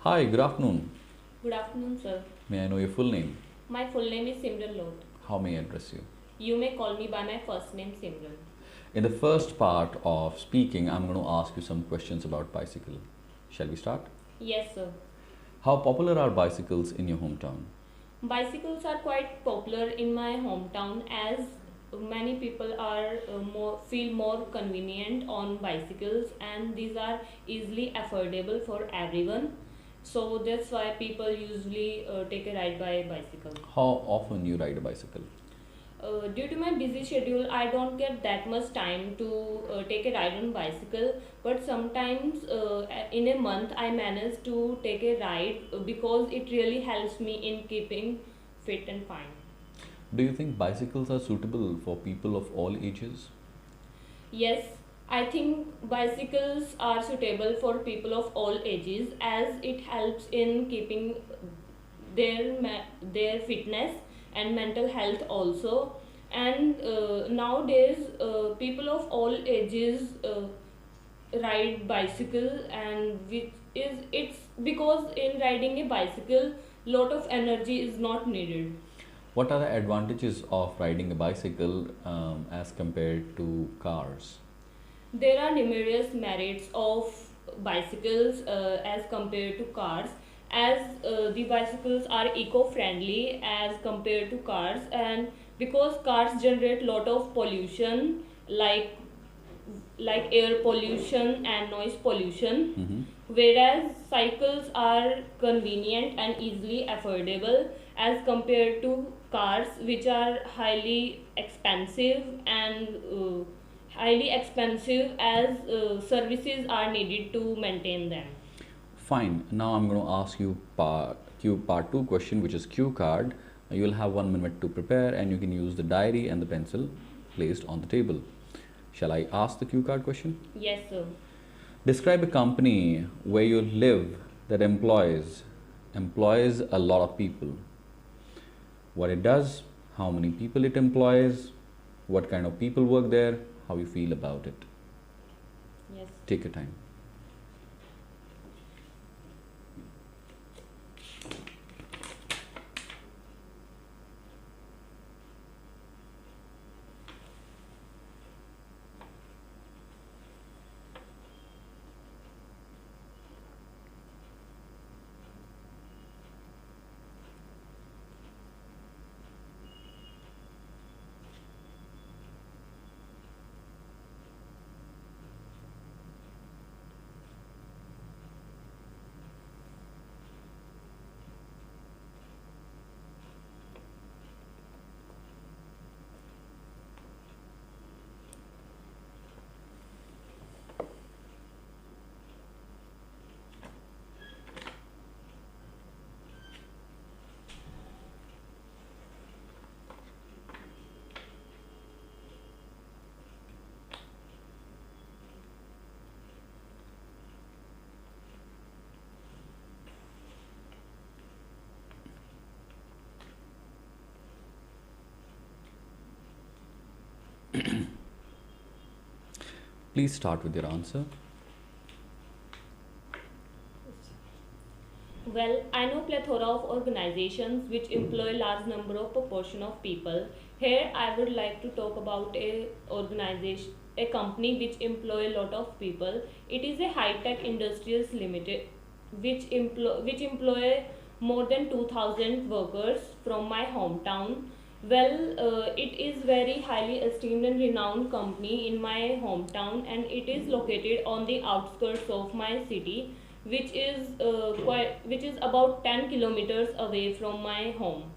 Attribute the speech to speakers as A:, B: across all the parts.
A: Hi, good afternoon.
B: Good afternoon, sir.
A: May I know your full name?
B: My full name is Simran Lot.
A: How may I address you?
B: You may call me by my first name Simran.
A: In the first part of speaking, I'm going to ask you some questions about bicycle. Shall we start?
B: Yes, sir.
A: How popular are bicycles in your hometown?
B: Bicycles are quite popular in my hometown as many people are feel more convenient on bicycles, and these are easily affordable for everyone. So that's why people usually take a ride by bicycle.
A: How often you ride a bicycle?
B: Due to my busy schedule, I don't get that much time to take a ride on bicycle. But sometimes in a month, I manage to take a ride because it really helps me in keeping fit and fine.
A: Do you think bicycles are suitable for people of all ages?
B: Yes, I think bicycles are suitable for people of all ages as it helps in keeping their fitness and mental health also. And nowadays, people of all ages ride bicycle, and which is it's because in riding a bicycle, lot of energy is not needed.
A: What are the advantages of riding a bicycle as compared to cars?
B: There are numerous merits of bicycles as compared to cars, as the bicycles are eco-friendly as compared to cars, and because cars generate lot of pollution like air pollution and noise pollution,
A: Mm-hmm.
B: whereas cycles are convenient and easily affordable as compared to cars, which are highly expensive as services are needed to maintain them.
A: Fine. Now I'm going to ask you part 2 question, which is cue card. You will have 1 minute to prepare, and you can use the diary and the pencil placed on the table. Shall I ask the cue card question?
B: Yes, sir.
A: Describe a company where you live that employs a lot of people. What it does, how many people it employs, what kind of people work there, how you feel about it.
B: Yes.
A: Take your time. Please start with your answer.
B: Well, I know plethora of organizations which employ large number of proportion of people. Here, I would like to talk about a company which employ a lot of people. It is a high-tech industries limited, which employ more than 2,000 workers from my hometown. Well, it is very highly esteemed and renowned company in my hometown, and it is located on the outskirts of my city, which is about 10 kilometers away from my home.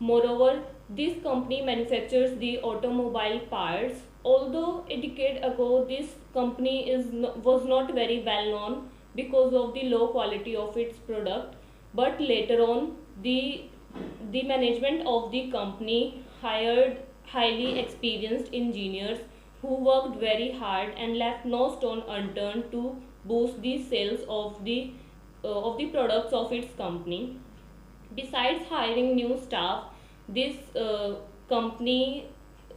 B: Moreover, this company manufactures the automobile parts. Although a decade ago this company was not very well known because of the low quality of its product, but later on the management of the company hired highly experienced engineers who worked very hard and left no stone unturned to boost the sales of the products of its company. Besides hiring new staff, this company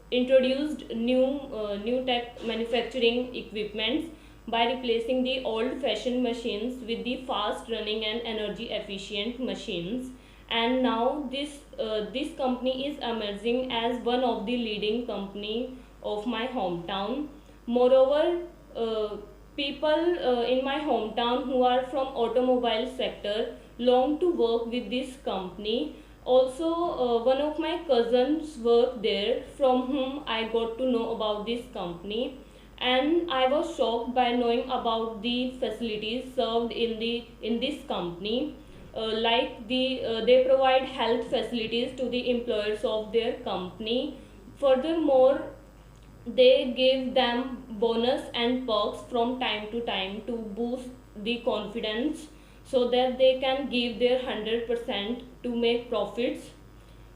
B: introduced new tech manufacturing equipments by replacing the old fashioned machines with the fast running and energy efficient machines. And now this company is emerging as one of the leading company of my hometown. Moreover, uh, people in my hometown who are from automobile sector long to work with this company. Also, one of my cousins work there, from whom I got to know about this company, and I was shocked by knowing about the facilities served in this company. They provide health facilities to the employers of their company. Furthermore, they give them bonus and perks from time to time to boost the confidence, so that they can give their 100% to make profits.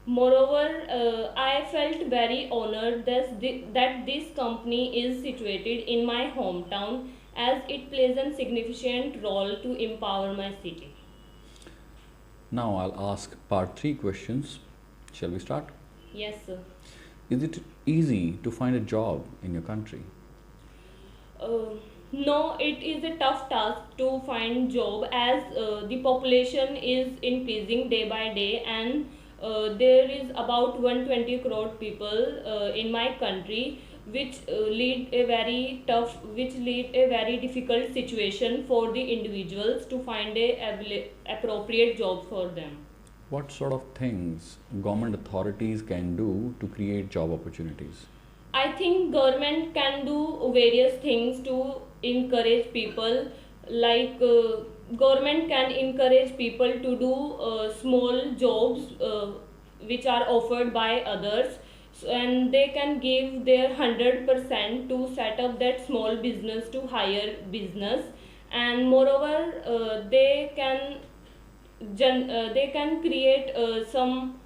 B: Moreover, I felt very honored that this company is situated in my hometown, as it plays a significant role to empower my city.
A: Now I'll ask part 3 questions. Shall we start?
B: Yes, sir.
A: Is it easy to find a job in your country?
B: Uh, no, it is a tough task to find job, as the population is increasing day by day, and there is about 120 crore people in my country, which lead a very difficult situation for the individuals to find a appropriate job for them.
A: What sort of things government authorities can do to create job opportunities?
B: I think government can do various things to encourage people. Like government can encourage people to do small jobs which are offered by others. And they can give their 100% to set up that small business to higher business. And moreover, they can create some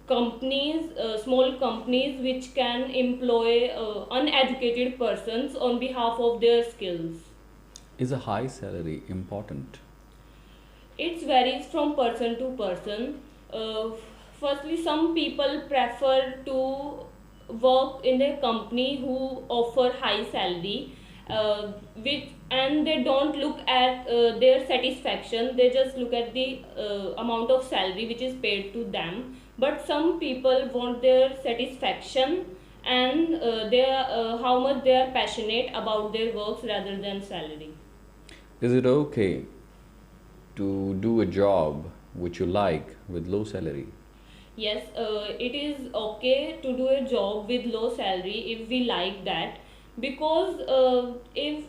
B: companies, small companies, which can employ uneducated persons on behalf of their skills.
A: Is a high salary important?
B: It varies from person to person. uh, Firstly, some people prefer to work in a company who offer high salary, which and they don't look at their satisfaction, they just look at the amount of salary which is paid to them. But some people want their satisfaction, and how much they are passionate about their works rather than salary.
A: Is it okay to do a job which you like with low salary?
B: Yes, it is okay to do a job with low salary if we like that, because if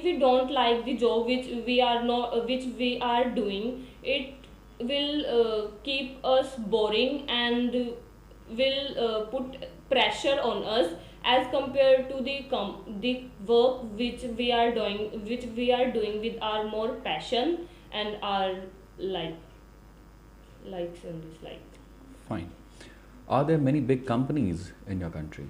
B: we don't like the job which we are doing, it will keep us boring, and will put pressure on us, as compared to the work which we are doing with our more passion and our like likes and dislikes.
A: Fine. Are there many big companies in your country?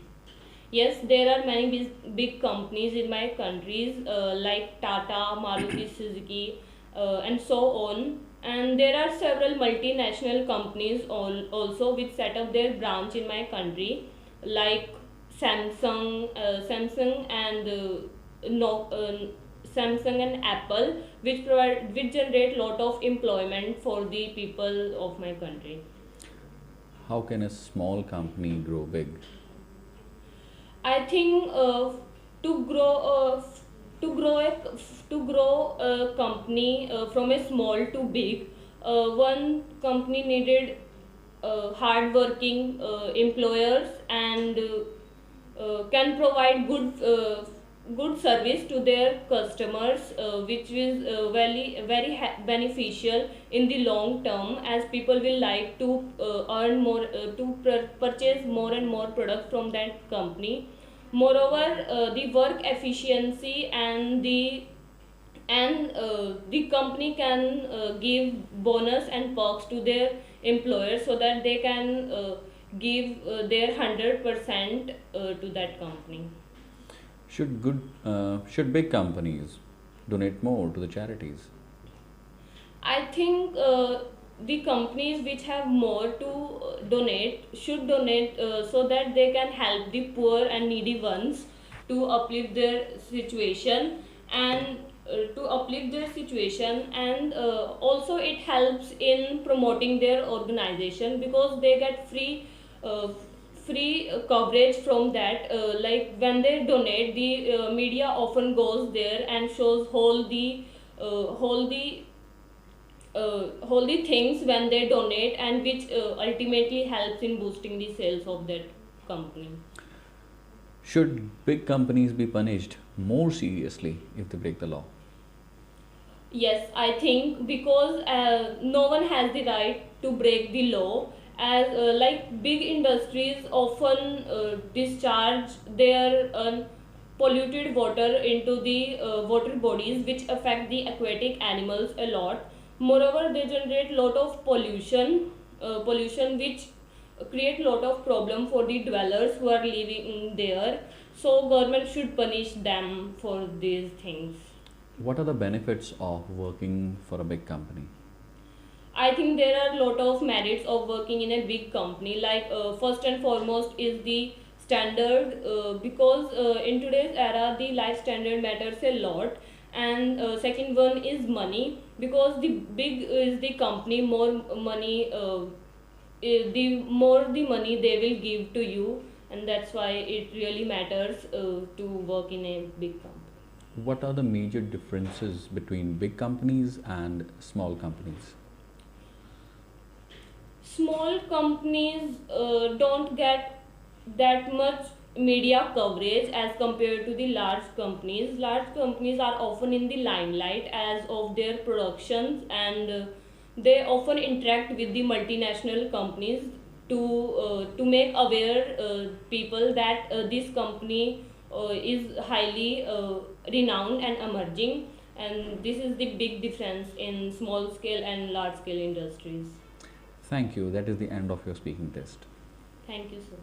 B: Yes, there are many big companies in my countries, like Tata, Maruti Suzuki, and so on. And there are several multinational companies also which set up their branch in my country, like Samsung and no, Samsung and Apple, which generate lot of employment for the people of my country.
A: How can a small company grow big?
B: I think to grow to grow a company from a small to big, one company needed hardworking employers, and can provide good service to their customers, which is beneficial in the long term, as people will like to earn more, purchase more and more products from that company. Moreover, the work efficiency and the company can give bonus and perks to their employers, so that they can give their 100% to that company.
A: Should big companies donate more to the charities?
B: I think the companies which have more to donate should donate, so that they can help the poor and needy ones to uplift their situation. and to uplift their situation, and also it helps in promoting their organization because they get uh, free coverage from that, like when they donate, the media often goes there and shows whole the holy things when they donate, and which ultimately helps in boosting the sales of that company.
A: Should big companies be punished more seriously if they break the law?
B: Yes, I think because no one has the right to break the law, as like big industries often discharge their polluted water into the water bodies, which affect the aquatic animals a lot. Moreover, they generate lot of pollution which create lot of problem for the dwellers who are living there. So government should punish them for these things.
A: What are the benefits of working for a big company?
B: I think there are a lot of merits of working in a big company. Like first and foremost is the standard, because in today's era the life standard matters a lot. And second one is money, because the big is the company, more money, the more the money they will give to you, and that's why it really matters to work in a big company.
A: What are the major differences between big companies and small companies?
B: Small companies don't get that much media coverage as compared to the large companies. Large companies are often in the limelight as of their productions, and they often interact with the multinational companies to make aware people that this company is highly renowned and emerging, and this is the big difference in small scale and large scale industries.
A: Thank you. That is the end of your speaking test.
B: Thank you, sir.